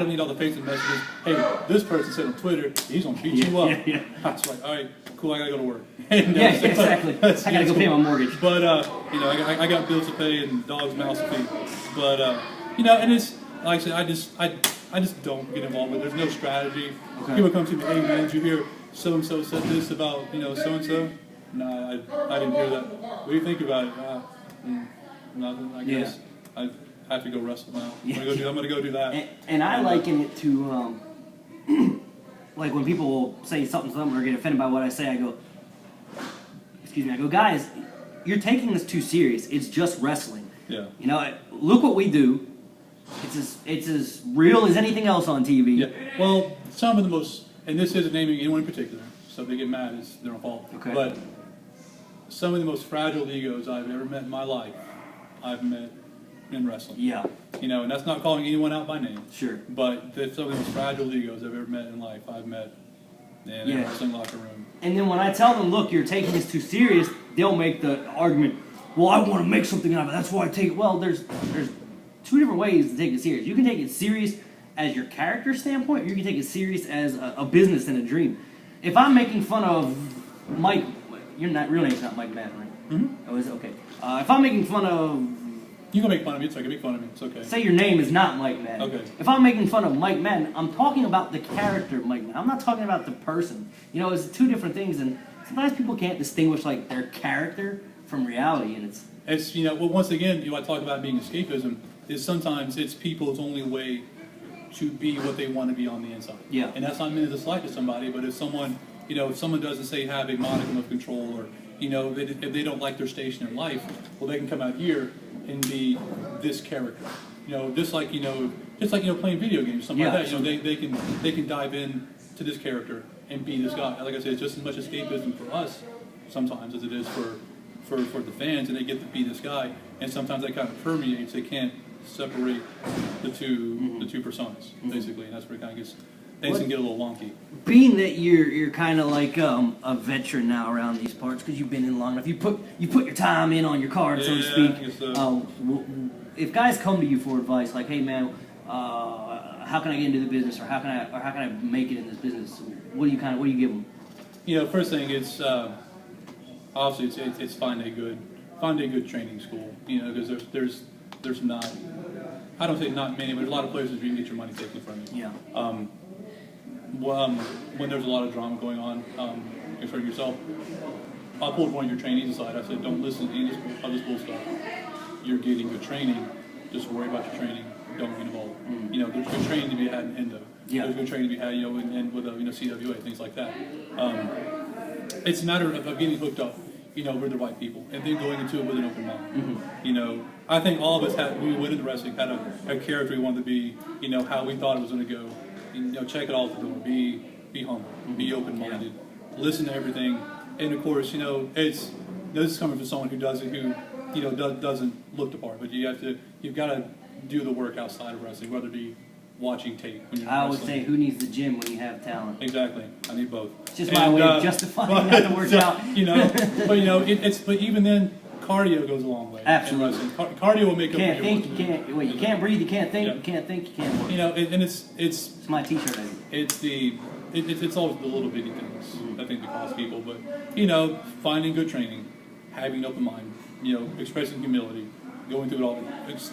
need all the Facebook messages. Hey, this person said on Twitter, he's going to beat you up. Yeah. It's like, all right, cool, I got to go to work. And, exactly. I got to go pay my mortgage. But, I got bills to pay and dogs' mouths to feed. But, and it's, like I said, I just don't get involved with it. There's no strategy. Okay. People come to me, hey, man, did you hear so-and-so said this about, so-and-so? No, I didn't hear that. What do you think about it? Nothing, I guess. I have to go wrestle now. I'm gonna go do that. And I liken it to like when people will say something to them or get offended by what I say. I go, guys, you're taking this too serious. It's just wrestling. Yeah. Look what we do. It's as real as anything else on TV. Yeah. Well, some of the most, and this isn't naming anyone in particular, so if they get mad, it's their own fault. Okay. But some of the most fragile egos I've ever met in my life, I've met in wrestling. Yeah. And that's not calling anyone out by name. Sure. But some of the most fragile egos I've ever met in life, I've met in a wrestling locker room. And then when I tell them, look, you're taking this too serious, they'll make the argument, well, I want to make something out of it. That's why I take it. Well, there's two different ways to take it serious. You can take it serious as your character standpoint, or you can take it serious as a business and a dream. If I'm making fun of Mike, real name's not Mike Madden, right? Mm-hmm. Oh, is it? Okay. If I'm making fun of You can make fun of me. It's okay. Make fun of me. It's okay. Say your name is not Mike Madden. Okay. If I'm making fun of Mike Madden, I'm talking about the character Mike Madden. I'm not talking about the person. You know, it's two different things, and sometimes people can't distinguish like their character from reality, and it's well, once again, I talk about being escapism. Is sometimes it's people's only way to be what they want to be on the inside. Yeah. And that's not meant as a slight to somebody, but if someone doesn't say have a modicum of control, or if they don't like their station in life, well, they can come out here and be this character. Just like playing video games, something like that. They can dive in to this character and be this guy. Like I said, it's just as much escapism for us sometimes as it is for the fans, and they get to be this guy. And sometimes that kind of permeates. They can't separate the two personas, basically, and that's where it kind of gets things can get a little wonky. being that you're kind of like a veteran now around these parts because you've been in long enough, you put your time in on your card, so to speak. I guess so. If guys come to you for advice, like, hey man, how can I get into the business, or how can I make it in this business? What do you give them? First thing, it's obviously it's find a good training school. Because there's not, I don't say not many, but there's a lot of places where you can get your money taken from you. Yeah. When there's a lot of drama going on, for yourself, I pulled one of your trainees aside. I said, don't listen to any of this bull stuff. You're getting good training. Just worry about your training. Don't get involved. There's good training to be had in Endo. Yeah. There's good training to be had, with CWA, things like that. It's a matter of getting hooked up, with the right people, and then going into it with an open mind. Mm-hmm. I think all of us when we went into wrestling, had a character we wanted to be, how we thought it was going to go. Check it all at the door. Be humble. Mm-hmm. Be open-minded. Listen to everything. And of course, this is coming from someone who doesn't look the part. But you've got to do the work outside of wrestling, whether it be watching tape. When you're I always wrestling. say, who needs the gym when you have talent? Exactly. I need both. It's just my way of justifying not to work out. But even then, cardio goes a long way. Absolutely. In wrestling. Cardio will make up for your You work. you can't breathe, you can't think, Yeah. you can't think, you can't work. And it's It's my t-shirt, I think. it's always the little bitty things I think that cause people. But finding good training, having an open mind, expressing humility, going through it all,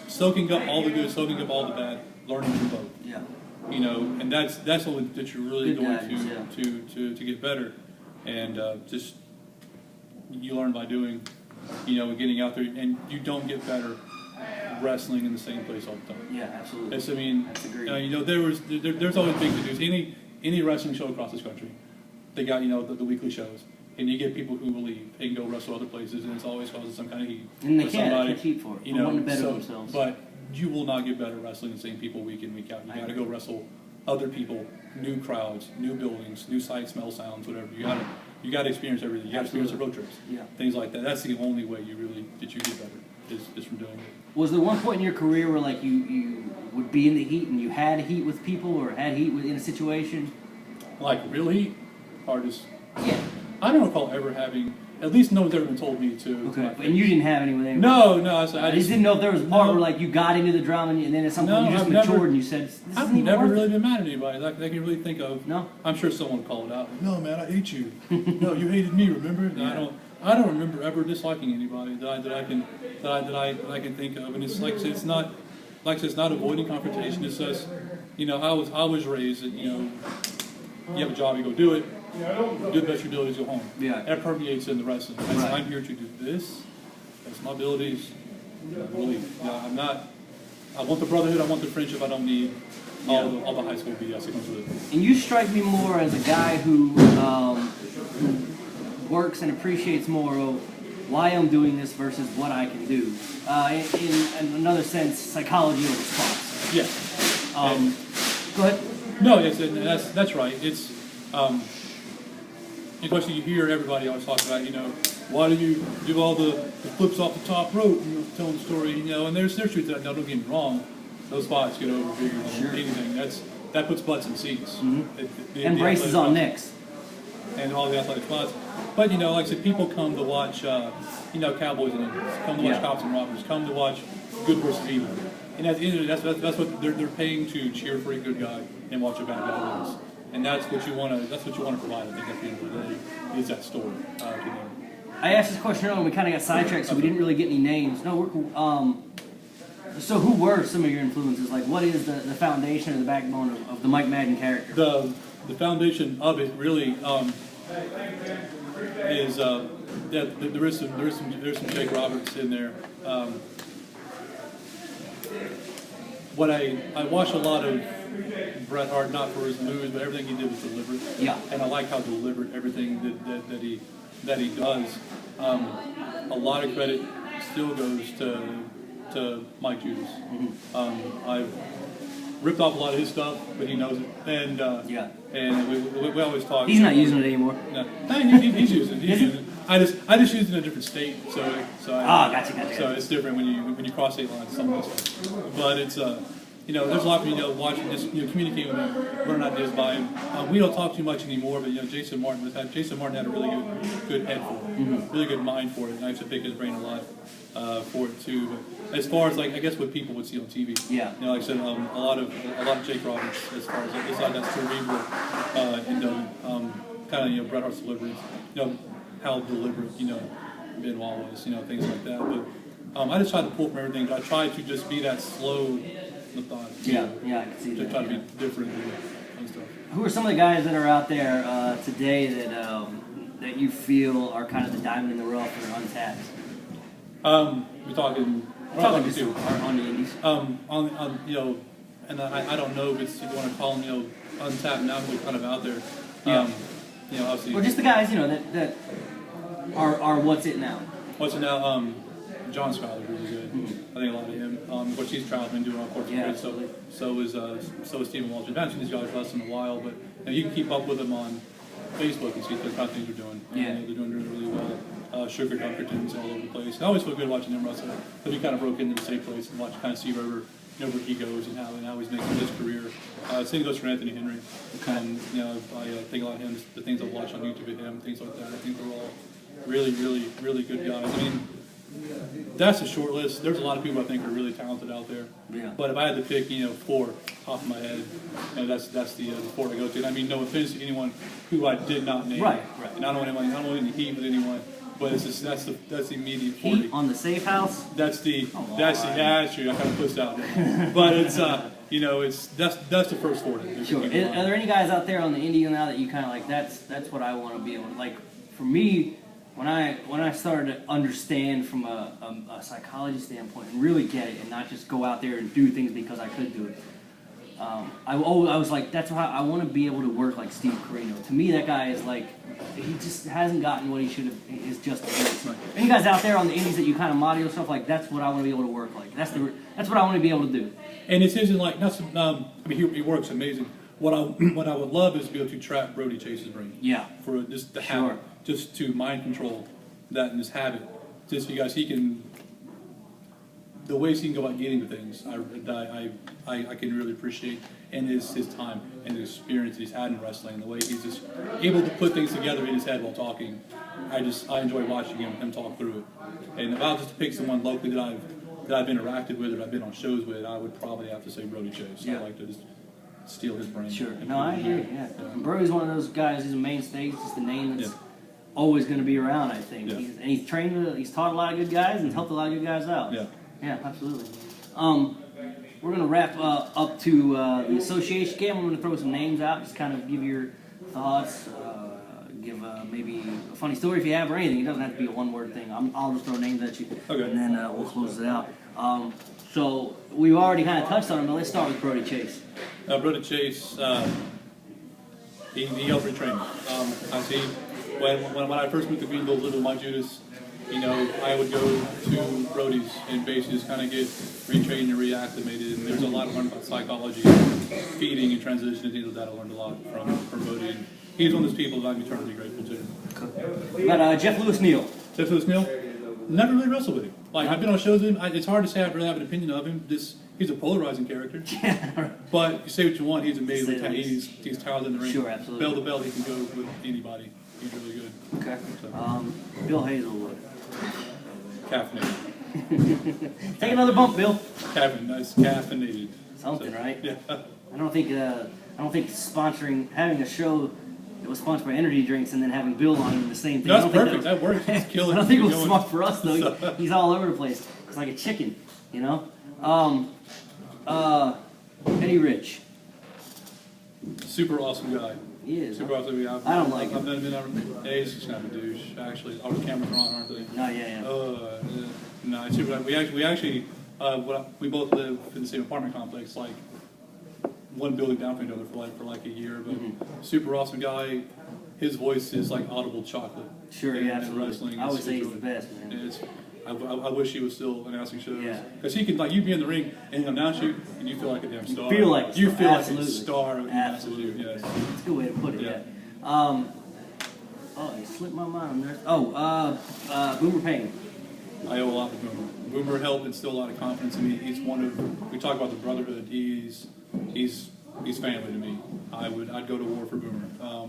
soaking up all the good, soaking up all the bad, learning from both. Yeah. And that's what that you're really Good going guidance, to get better, and just you learn by doing, and getting out there, and you don't get better wrestling in the same place all the time. Yeah, absolutely. That's agreed. There's always big to dos. Any wrestling show across this country, they got the weekly shows, and you get people who will leave and go wrestle other places, and it's always causing some kind of heat. And they for can't somebody, keep for it. They want to better themselves. But you will not get better wrestling the same people week in, week out. You got to go wrestle other people, new crowds, new buildings, new sights, smell, sounds, whatever. You got to experience everything. You got to experience the road trips, things like that. That's the only way you get better is from doing it. Was there one point in your career where like you would be in the heat and you had heat with people, or had heat in a situation? Like real heat, or just Yeah. I don't recall ever having. At least no one's ever been told me to. Okay, and you didn't have any with anyone? No. I just didn't know if there was a part where like you got into the drama and then at some point you just matured and you said, "This I've isn't even never worth really it." been mad at anybody that I can really think of. No. I'm sure someone will call it out. No, man, I hate you. No, you hated me. Remember? No, I don't remember ever disliking anybody that I can think of. And it's like I said, it's not avoiding confrontation. It's just I was raised that you have a job, you go do it. Do the best your abilities, go home. Yeah. That permeates in the wrestling. I'm here to do this. That's my abilities. Really, I'm not. I want the brotherhood. I want the friendship. I don't need all the high school BS that comes with it. And you strike me more as a guy who works and appreciates more of why I'm doing this versus what I can do. In another sense, psychology over sports. Yeah. Go ahead. No, that's right. It's of course you hear everybody always talk about why do you do all the flips off the top rope, telling the story, and there's truth to that. Now don't get me wrong, those spots get over bigger than anything. That puts butts in seats. Mm-hmm. And braces on necks. And all the athletic spots. But like I said, people come to watch Cowboys and Indians, come to watch Cops and Robbers, come to watch good versus evil. And at the end of the day, that's what they're paying to cheer for a good guy and watch a bad guy lose. And that's what you want to provide. I think at the end of the day is that story to them. I asked this question earlier and we kind of got sidetracked, so we didn't really get any names. No, we're cool. So who were some of your influences? Like, what is the foundation or the backbone of the Mike Madden character? The foundation of it really is that there's some Jake Roberts in there. What I watched a lot of Bret Hart, not for his moves, but everything he did was deliberate. Yeah. And I like how deliberate everything that he does. A lot of credit still goes to Mike Judas. Mm-hmm. I've ripped off a lot of his stuff, but he knows it. And and we always talk. He's not using it anymore. No, he's using it. He's using it. I just use it in a different state, Gotcha. So it's different when you cross state lines. Some of this stuff. But it's there's a lot of people watching this, communicate with him, learn ideas by him. We don't talk too much anymore, but Jason Martin had a really good head for it, really good mind for it, and I used to pick his brain a lot for it too. But as far as I guess what people would see on TV, like I said, a lot of Jake Roberts as far as it's like that cerebral kind of Bret Hart's delivery, how deliberate Benoit was, things like that. But I just tried to pull from everything. I tried to just be that slow. Yeah, I can see that. To try to be different and stuff. Who are some of the guys that are out there today that you feel are kind of the diamond in the rough or untapped? We're talking just on the indies. And I don't know if you want to call them untapped now, we're kind of out there. Obviously. Well, just the guys that are what's it now. What's it now? John Schuyler's really good. I think a lot of him. Of course, he's traveled and doing all sorts of good. So is Stephen Walsh. I've mentioned these guys less in a while, but you can keep up with them on Facebook and see the kind of things they're doing. Yeah, they're doing really well. Sugar Dunkertons all over the place. I always feel good watching them wrestle. But he kind of broke into the safe place and kind of see where he goes and how he's making his career. Same goes for Anthony Henry. And I think a lot of him, the things I watch on YouTube of him, things like that. I think they're all really, really, really good guys. I mean, that's a short list. There's a lot of people I think are really talented out there. Yeah. But if I had to pick, 4 off of my head, that's the 4 to go to. And I mean, no offense to anyone who I did not name. Right. And I don't want any heat with anyone. But it's just that's the immediate 40. Heat on the safe house. That's the true. I kind of pushed out there. But it's that's the first 40. Sure. Are there any guys out there on the indie now that you kind of like? That's what I want to be able to like. For me, when I started to understand from a psychology standpoint and really get it, and not just go out there and do things because I could do it. I was like, that's how I want to be able to work like Steve Corino. To me, that guy is like, he just hasn't gotten what he should have. Is just great. Any guys out there on the indies that you kind of model yourself like, that's what I want to be able to work like. That's what I want to be able to do. And it isn't like he works amazing. What I would love is to be able to trap Brody Chase's brain. Yeah. For just the habit, just to mind control that and this habit, just because he can. The ways he can go about getting to things, I can really appreciate, and his time and the experience that he's had in wrestling, the way he's just able to put things together in his head while talking. I enjoy watching him talk through it. And if I was just to pick someone locally that I've interacted with or I've been on shows with, I would probably have to say Brody Chase. Yeah. I like to just steal his brain. Sure. No, I agree. Yeah. Brody's one of those guys. He's a mainstay. He's just a name that's always going to be around. I think. Yeah. He's trained. He's taught a lot of good guys and helped a lot of good guys out. Yeah. Yeah, absolutely. We're going to wrap up to the association game. I'm going to throw some names out, just kind of give your thoughts, give maybe a funny story if you have or anything. It doesn't have to be a one-word thing. I'll just throw names at you, okay. And then we'll close it out. So we've already kind of touched on him, but let's start with Brody Chase. Brody Chase, he helped retrain me. I see when I first moved to Greenville, lived with Mike Judas. I would go to Brody's and basically just kind of get retrained and reacclimated. And there's a lot of learning about psychology, feeding, and transition, and things like that. I learned a lot from Brody. And he's one of those people that I'm eternally grateful to. Okay. But Jeff Lewis Neal. Jeff Lewis Neal? Never really wrestled with him. I've been on shows with him. It's hard to say I really have an opinion of him. He's a polarizing character. Yeah. But you say what you want. He's amazing. He's talented in the ring. Sure, absolutely. Bell to bell, he can go with anybody. He's really good. Okay. So. Bill Hazelwood. Caffeinated. Take another bump, Bill. Caffeinated. Something, so, right? Yeah. I don't think having a show that was sponsored by energy drinks and then having Bill on in the same thing. That's perfect. That works. He's killing. I don't think it was smart for us though. He's all over the place. It's like a chicken. You know. Eddie Rich. Super awesome guy. He is. Super awesome guy. I don't like him. I've met him. Yeah, he's just kind of a douche. Actually, all the cameras are on, aren't they? No, yeah. No, it's super. We actually we both live in the same apartment complex, like one building down from each other for like a year. But super awesome guy. His voice is like audible chocolate. Sure, yeah, absolutely. Wrestling, I would say he's the best, man. I wish he was still announcing shows. Yeah. Because he could, like, you'd be in the ring and he'll announce you, and you feel like a damn star. You feel like a star when he announces you. Yes. That's a good way to put it. Yeah. Oh, you slipped my mind there. Boomer Payne. I owe a lot to Boomer. Boomer helped instill a lot of confidence in me. He's one of, we talk about the brotherhood. He's family to me. I'd go to war for Boomer. I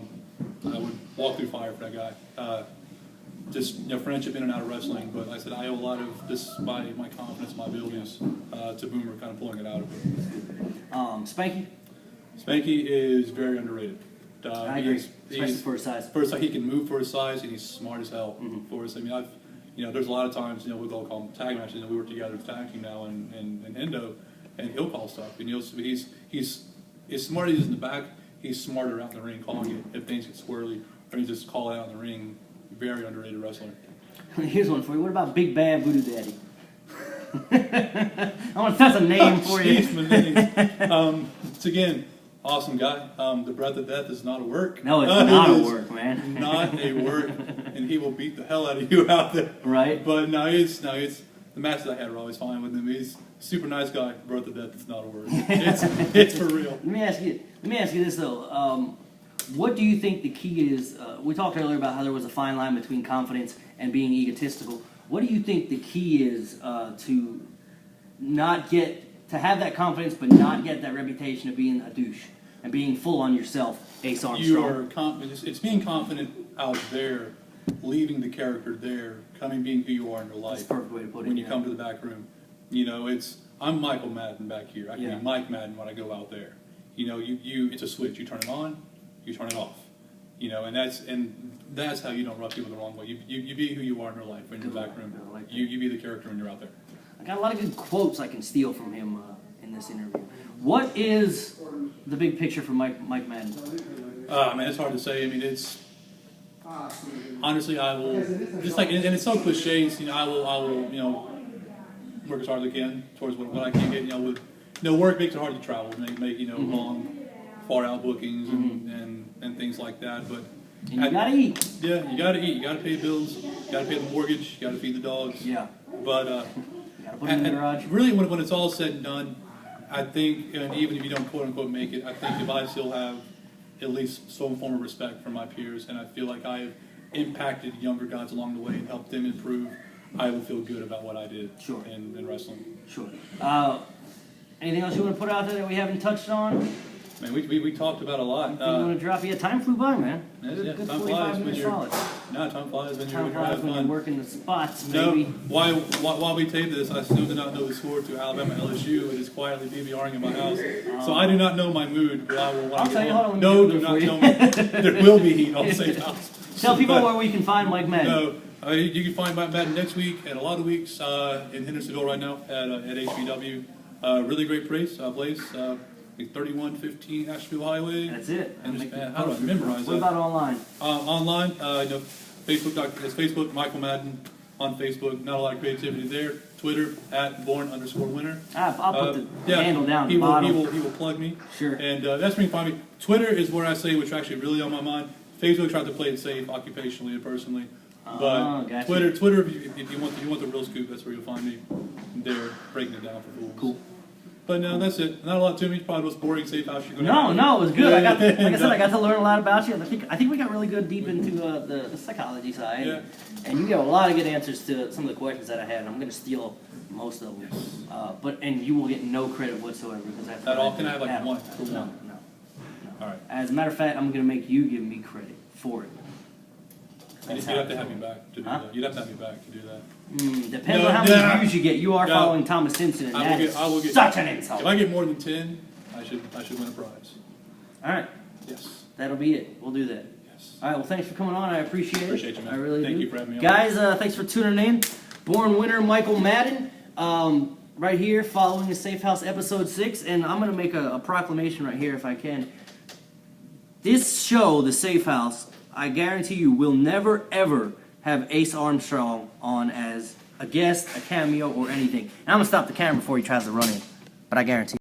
would walk through fire for that guy. Just friendship in and out of wrestling, but like I said, I owe a lot of this my confidence, my abilities to Boomer, kind of pulling it out of me. Spanky. Spanky is very underrated. I agree, especially for his size. First, he can move for his size, and he's smart as hell for us. I mean, there's a lot of times, we'll go call them tag matches, we work together tag team now in Endo, and he'll call stuff, and he's as smart as he is in the back, he's smarter out in the ring calling it if things get swirly, or he just call it out in the ring. Very underrated wrestler. Here's one for you. What about Big Bad Voodoo Daddy? I want to that's a name for you. It's again, awesome guy. The breath of death is not a work. No, it's not a work, man. Not a work, and he will beat the hell out of you out there. Right. But no, it's the matches I had were always fine with him. He's a super nice guy. Breath of death is not a word. It's for real. Let me ask you this though. What do you think the key is? We talked earlier about how there was a fine line between confidence and being egotistical. What do you think the key is to have that confidence, but not get that reputation of being a douche and being full on yourself, Ace Armstrong? You are confident. It's being confident out there, leaving the character there, being who you are in your life. That's a perfect way to put it. When you come to the back room, I'm Michael Madden back here. I can be Mike Madden when I go out there. It's a switch. You turn it on. You turn it off, and that's how you don't rub people the wrong way. You be who you are in your life in your back room. You be the character when you're out there. I got a lot of good quotes I can steal from him in this interview. What is the big picture for Mike Madden? Man, it's hard to say. I mean, it's honestly, I will just and it's so cliche. I will work as hard as I can towards what I can get. Work makes it hard to travel, make long. Far out bookings and things like that, but and you gotta eat. Yeah, you gotta eat. You gotta pay bills. You gotta pay the mortgage. You gotta feed the dogs. Yeah. But you gotta put them in the garage. Really, when it's all said and done, I think, and even if you don't quote unquote make it, I think if I still have at least some form of respect for my peers, and I feel like I have impacted younger guys along the way and helped them improve, I will feel good about what I did. Sure. In wrestling. Sure. Anything else you want to put out there that we haven't touched on? Man, we talked about a lot. You want to drop? Yeah, time flew by, man. Good time 45 minutes solid. Time flies when Time you're flies having when fun. you're working the spots, baby. No, while we tape this, I still do not know the score to Alabama LSU. It is quietly DVRing in my house, so I do not know my mood. But I will. I'll tell you. Hold on. No, do not tell me. There will be heat on the safe house. Tell people where we can find Mike Madden. No, you can find Mike Madden next week and a lot of weeks in Hendersonville right now at HBW. Really great place. 3115 Asheville Highway. That's it. And how do I memorize that? What about online? Online, Facebook. It's Facebook, Michael Madden on Facebook. Not a lot of creativity there. Twitter @born_winner. I'll put the handle down. He will plug me. Sure. And that's where you can find me. Twitter is where I say what's actually really on my mind. Facebook tries to play it safe, occupationally and personally. But gotcha. Twitter, if you want the real scoop, that's where you'll find me. There, breaking it down for fools. Cool. But no, that's it. Not a lot to me. Probably the most boring safe house you're going to No, it was good. Yeah, I got to learn a lot about you. I think we got really good deep into the psychology side. Yeah. And you gave a lot of good answers to some of the questions that I had. And I'm going to steal most of them. And you will get no credit whatsoever because that's At all? Can I have like one? No. All right. As a matter of fact, I'm going to make you give me credit for it. You'd have to have me back to do that. You'd have to have me back to do that. Depends on how many views you get. You are following Thomas Simpson, and I will get such an insult. If I get more than 10, I should win a prize. All right. Yes. That'll be it. We'll do that. Yes. All right. Well, thanks for coming on. I appreciate it. Appreciate you, man. I really do. Thank you for having me on. Guys, thanks for tuning in. Born winner Michael Madden. right here following the Safe House episode 6, and I'm going to make a proclamation right here if I can. This show, The Safe House, I guarantee you will never ever have Ace Armstrong on as a guest, a cameo, or anything. And I'm going to stop the camera before he tries to run in, but I guarantee